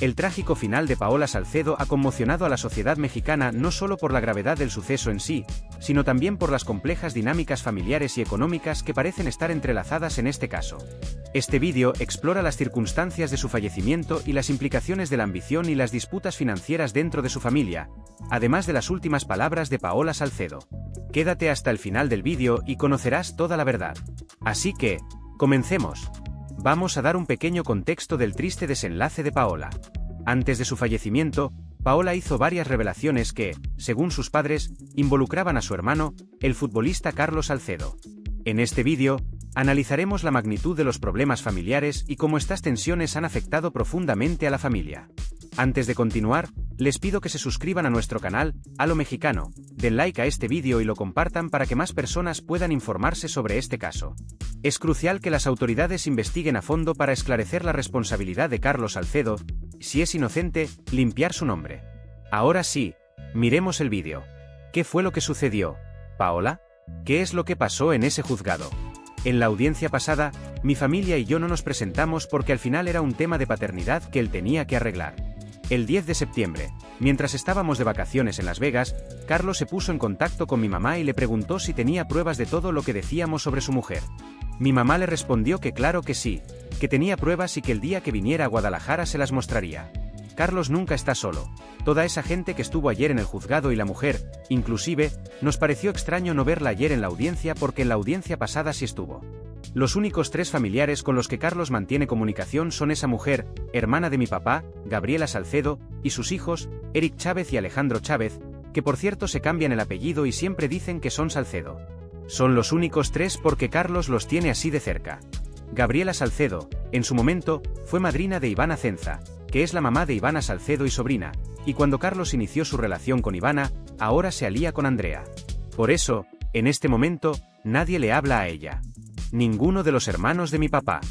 El trágico final de Paola Salcedo ha conmocionado a la sociedad mexicana no solo por la gravedad del suceso en sí, sino también por las complejas dinámicas familiares y económicas que parecen estar entrelazadas en este caso. Este vídeo explora las circunstancias de su fallecimiento y las implicaciones de la ambición y las disputas financieras dentro de su familia, además de las últimas palabras de Paola Salcedo. Quédate hasta el final del vídeo y conocerás toda la verdad. Así que, comencemos. Vamos a dar un pequeño contexto del triste desenlace de Paola. Antes de su fallecimiento, Paola hizo varias revelaciones que, según sus padres, involucraban a su hermano, el futbolista Carlos Salcedo. En este vídeo, analizaremos la magnitud de los problemas familiares y cómo estas tensiones han afectado profundamente a la familia. Antes de continuar, les pido que se suscriban a nuestro canal, A lo Mexicano, den like a este vídeo y lo compartan para que más personas puedan informarse sobre este caso. Es crucial que las autoridades investiguen a fondo para esclarecer la responsabilidad de Carlos Salcedo, y si es inocente, limpiar su nombre. Ahora sí, miremos el vídeo. ¿Qué fue lo que sucedió, Paola? ¿Qué es lo que pasó en ese juzgado? En la audiencia pasada, mi familia y yo no nos presentamos porque al final era un tema de paternidad que él tenía que arreglar. El 10 de septiembre, mientras estábamos de vacaciones en Las Vegas, Carlos se puso en contacto con mi mamá y le preguntó si tenía pruebas de todo lo que decíamos sobre su mujer. Mi mamá le respondió que claro que sí, que tenía pruebas y que el día que viniera a Guadalajara se las mostraría. Carlos nunca está solo. Toda esa gente que estuvo ayer en el juzgado y la mujer, inclusive, nos pareció extraño no verla ayer en la audiencia porque en la audiencia pasada sí estuvo. Los únicos 3 familiares con los que Carlos mantiene comunicación son esa mujer, hermana de mi papá, Gabriela Salcedo, y sus hijos, Eric Chávez y Alejandro Chávez, que por cierto se cambian el apellido y siempre dicen que son Salcedo. Son los únicos 3 porque Carlos los tiene así de cerca. Gabriela Salcedo, en su momento, fue madrina de Ivana Cenza, que es la mamá de Ivana Salcedo y sobrina, y cuando Carlos inició su relación con Ivana, ahora se alía con Andrea. Por eso, en este momento, nadie le habla a ella. Ninguno de los hermanos de mi papá.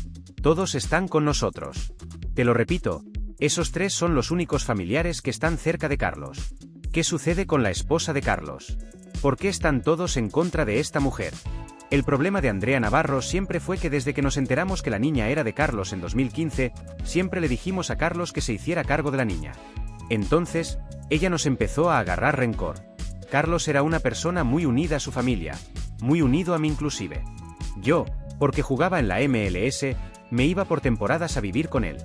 Todos están con nosotros. Te lo repito, esos 3 son los únicos familiares que están cerca de Carlos. ¿Qué sucede con la esposa de Carlos? ¿Por qué están todos en contra de esta mujer? El problema de Andrea Navarro siempre fue que desde que nos enteramos que la niña era de Carlos en 2015, siempre le dijimos a Carlos que se hiciera cargo de la niña. Entonces, ella nos empezó a agarrar rencor. Carlos era una persona muy unida a su familia, muy unido a mí inclusive. Yo, porque jugaba en la MLS, me iba por temporadas a vivir con él.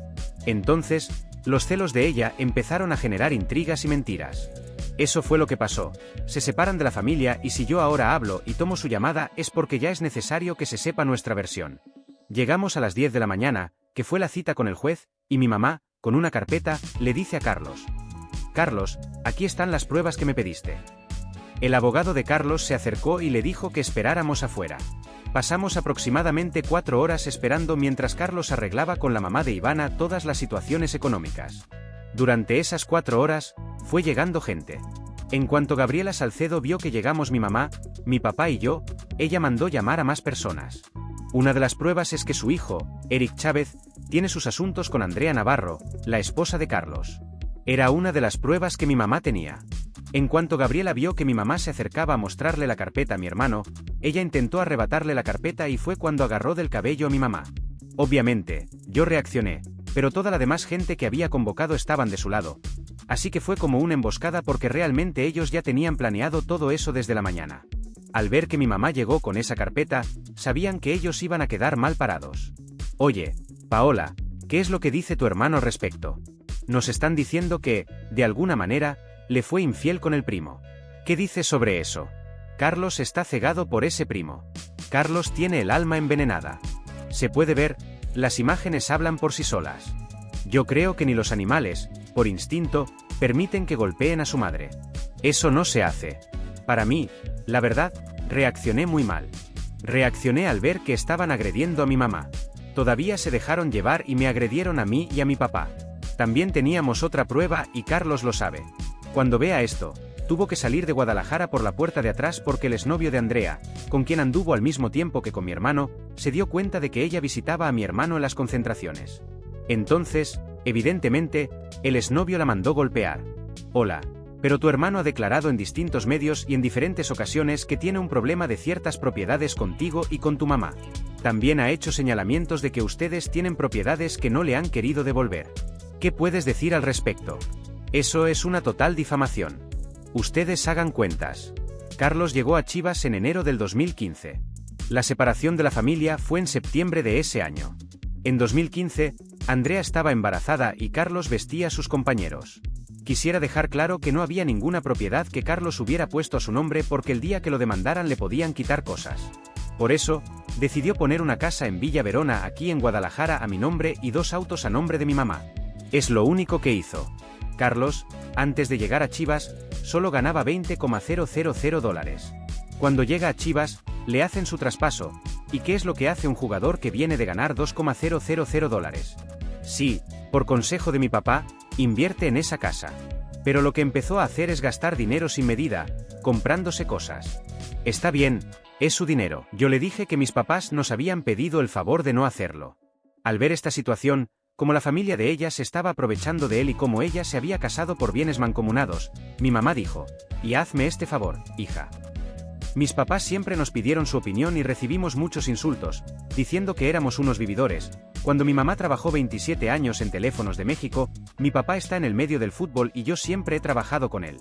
Entonces, los celos de ella empezaron a generar intrigas y mentiras. Eso fue lo que pasó. Se separan de la familia y si yo ahora hablo y tomo su llamada es porque ya es necesario que se sepa nuestra versión. Llegamos a las 10 de la mañana, que fue la cita con el juez, y mi mamá, con una carpeta, le dice a Carlos: Carlos, aquí están las pruebas que me pediste. El abogado de Carlos se acercó y le dijo que esperáramos afuera. Pasamos aproximadamente 4 horas esperando mientras Carlos arreglaba con la mamá de Ivana todas las situaciones económicas. Durante esas 4 horas, fue llegando gente. En cuanto Gabriela Salcedo vio que llegamos mi mamá, mi papá y yo, ella mandó llamar a más personas. Una de las pruebas es que su hijo, Eric Chávez, tiene sus asuntos con Andrea Navarro, la esposa de Carlos. Era una de las pruebas que mi mamá tenía. En cuanto Gabriela vio que mi mamá se acercaba a mostrarle la carpeta a mi hermano, ella intentó arrebatarle la carpeta y fue cuando agarró del cabello a mi mamá. Obviamente, yo reaccioné, pero toda la demás gente que había convocado estaban de su lado. Así que fue como una emboscada porque realmente ellos ya tenían planeado todo eso desde la mañana. Al ver que mi mamá llegó con esa carpeta, sabían que ellos iban a quedar mal parados. Oye, Paola, ¿qué es lo que dice tu hermano al respecto? Nos están diciendo que, de alguna manera, le fue infiel con el primo. ¿Qué dices sobre eso? Carlos está cegado por ese primo. Carlos tiene el alma envenenada. Se puede ver, las imágenes hablan por sí solas. Yo creo que ni los animales, por instinto, permiten que golpeen a su madre. Eso no se hace. Para mí, la verdad, reaccioné muy mal. Reaccioné al ver que estaban agrediendo a mi mamá. Todavía se dejaron llevar y me agredieron a mí y a mi papá. También teníamos otra prueba y Carlos lo sabe. Cuando vea esto, tuvo que salir de Guadalajara por la puerta de atrás porque el exnovio de Andrea, con quien anduvo al mismo tiempo que con mi hermano, se dio cuenta de que ella visitaba a mi hermano en las concentraciones. Entonces, evidentemente, el exnovio la mandó golpear. Hola, pero tu hermano ha declarado en distintos medios y en diferentes ocasiones que tiene un problema de ciertas propiedades contigo y con tu mamá. También ha hecho señalamientos de que ustedes tienen propiedades que no le han querido devolver. ¿Qué puedes decir al respecto? Eso es una total difamación. Ustedes hagan cuentas. Carlos llegó a Chivas en enero del 2015. La separación de la familia fue en septiembre de ese año. En 2015, Andrea estaba embarazada y Carlos vestía a sus compañeros. Quisiera dejar claro que no había ninguna propiedad que Carlos hubiera puesto a su nombre porque el día que lo demandaran le podían quitar cosas. Por eso, decidió poner una casa en Villa Verona aquí en Guadalajara a mi nombre y 2 autos a nombre de mi mamá. Es lo único que hizo. Carlos, antes de llegar a Chivas, solo ganaba $20,000. Cuando llega a Chivas, le hacen su traspaso. ¿Y qué es lo que hace un jugador que viene de ganar $2,000? Sí, por consejo de mi papá, invierte en esa casa. Pero lo que empezó a hacer es gastar dinero sin medida, comprándose cosas. Está bien, es su dinero. Yo le dije que mis papás nos habían pedido el favor de no hacerlo. Al ver esta situación, como la familia de ella se estaba aprovechando de él y como ella se había casado por bienes mancomunados, mi mamá dijo: "Y hazme este favor, hija". Mis papás siempre nos pidieron su opinión y recibimos muchos insultos, diciendo que éramos unos vividores. Cuando mi mamá trabajó 27 años en Teléfonos de México, mi papá está en el medio del fútbol y yo siempre he trabajado con él.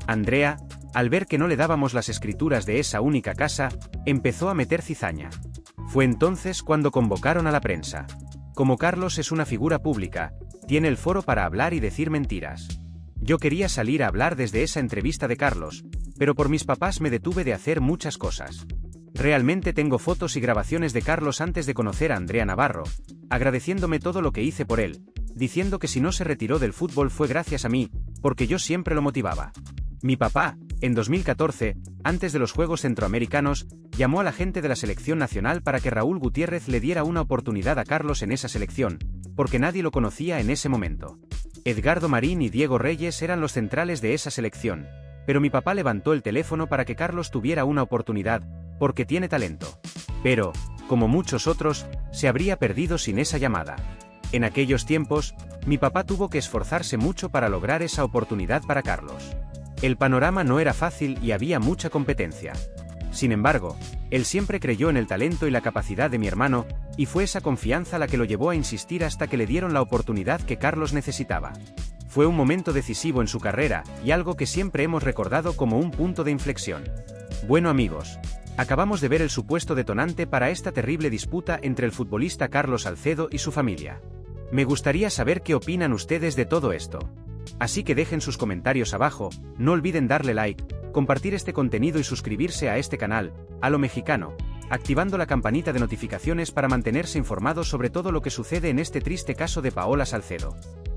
Andrea, al ver que no le dábamos las escrituras de esa única casa, empezó a meter cizaña. Fue entonces cuando convocaron a la prensa. Como Carlos es una figura pública, tiene el foro para hablar y decir mentiras. Yo quería salir a hablar desde esa entrevista de Carlos, pero por mis papás me detuve de hacer muchas cosas. Realmente tengo fotos y grabaciones de Carlos antes de conocer a Andrea Navarro, agradeciéndome todo lo que hice por él, diciendo que si no se retiró del fútbol fue gracias a mí, porque yo siempre lo motivaba. Mi papá, en 2014, antes de los Juegos Centroamericanos, llamó a la gente de la selección nacional para que Raúl Gutiérrez le diera una oportunidad a Carlos en esa selección, porque nadie lo conocía en ese momento. Edgardo Marín y Diego Reyes eran los centrales de esa selección, pero mi papá levantó el teléfono para que Carlos tuviera una oportunidad, porque tiene talento. Pero, como muchos otros, se habría perdido sin esa llamada. En aquellos tiempos, mi papá tuvo que esforzarse mucho para lograr esa oportunidad para Carlos. El panorama no era fácil y había mucha competencia. Sin embargo, él siempre creyó en el talento y la capacidad de mi hermano, y fue esa confianza la que lo llevó a insistir hasta que le dieron la oportunidad que Carlos necesitaba. Fue un momento decisivo en su carrera, y algo que siempre hemos recordado como un punto de inflexión. Bueno amigos, acabamos de ver el supuesto detonante para esta terrible disputa entre el futbolista Carlos Salcedo y su familia. Me gustaría saber qué opinan ustedes de todo esto. Así que dejen sus comentarios abajo, no olviden darle like, compartir este contenido y suscribirse a este canal, A lo Mexicano, activando la campanita de notificaciones para mantenerse informados sobre todo lo que sucede en este triste caso de Paola Salcedo.